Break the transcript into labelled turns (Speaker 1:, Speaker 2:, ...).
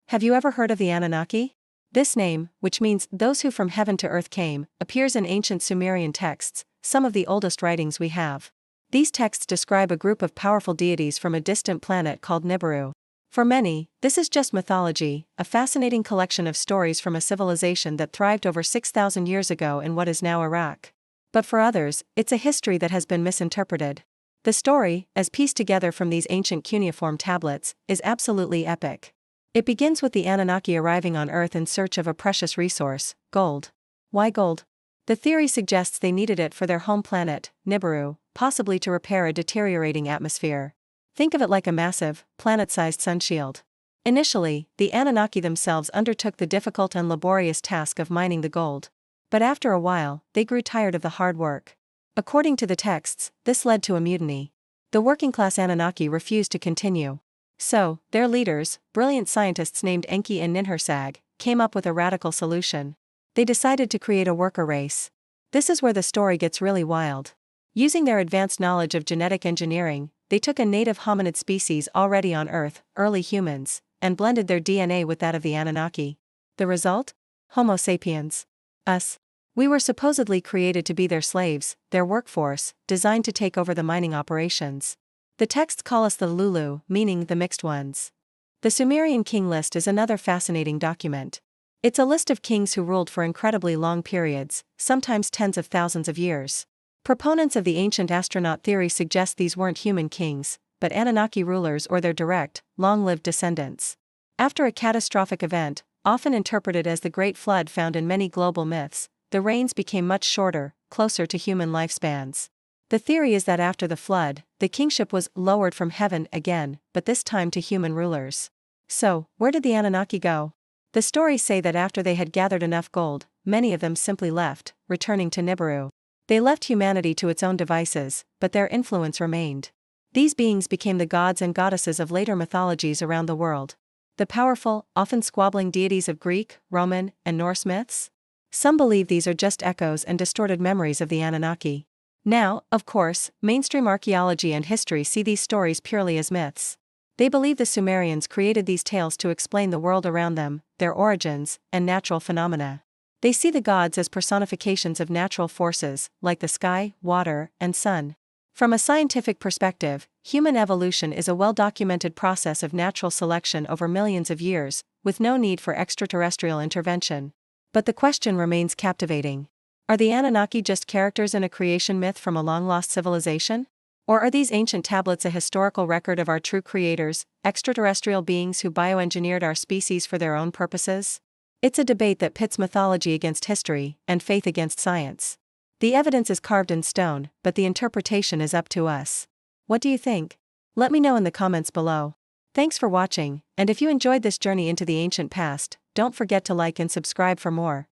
Speaker 1: Have you ever heard of the Anunnaki? This name, which means those who from heaven to earth came, appears in ancient Sumerian texts, some of the oldest writings we have. These texts describe a group of powerful deities from a distant planet called Nibiru. For many, this is just mythology, a fascinating collection of stories from a civilization that thrived over 6,000 years ago in what is now Iraq. But for others, it's a history that has been misinterpreted. The story, as pieced together from these ancient cuneiform tablets, is absolutely epic. It begins with the Anunnaki arriving on Earth in search of a precious resource, gold. Why gold? The theory suggests they needed it for their home planet, Nibiru, possibly to repair a deteriorating atmosphere. Think of it like a massive, planet-sized sunshield. Initially, the Anunnaki themselves undertook the difficult and laborious task of mining the gold. But after a while, they grew tired of the hard work. According to the texts, this led to a mutiny. The working-class Anunnaki refused to continue. So, their leaders, brilliant scientists named Enki and Ninhursag, came up with a radical solution. They decided to create a worker race. This is where the story gets really wild. Using their advanced knowledge of genetic engineering, they took a native hominid species already on Earth, early humans, and blended their DNA with that of the Anunnaki. The result? Homo sapiens. Us. We were supposedly created to be their slaves, their workforce, designed to take over the mining operations. The texts call us the Lulu, meaning the mixed ones. The Sumerian king list is another fascinating document. It's a list of kings who ruled for incredibly long periods, sometimes tens of thousands of years. Proponents of the ancient astronaut theory suggest these weren't human kings, but Anunnaki rulers or their direct, long-lived descendants. After a catastrophic event, often interpreted as the Great Flood found in many global myths, the reigns became much shorter, closer to human lifespans. The theory is that after the flood, the kingship was lowered from heaven again, but this time to human rulers. So, where did the Anunnaki go? The stories say that after they had gathered enough gold, many of them simply left, returning to Nibiru. They left humanity to its own devices, but their influence remained. These beings became the gods and goddesses of later mythologies around the world. The powerful, often squabbling deities of Greek, Roman, and Norse myths? Some believe these are just echoes and distorted memories of the Anunnaki. Now, of course, mainstream archaeology and history see these stories purely as myths. They believe the Sumerians created these tales to explain the world around them, their origins, and natural phenomena. They see the gods as personifications of natural forces, like the sky, water, and sun. From a scientific perspective, human evolution is a well-documented process of natural selection over millions of years, with no need for extraterrestrial intervention. But the question remains captivating. Are the Anunnaki just characters in a creation myth from a long-lost civilization? Or are these ancient tablets a historical record of our true creators, extraterrestrial beings who bioengineered our species for their own purposes? It's a debate that pits mythology against history, and faith against science. The evidence is carved in stone, but the interpretation is up to us. What do you think? Let me know in the comments below. Thanks for watching, and if you enjoyed this journey into the ancient past, don't forget to like and subscribe for more.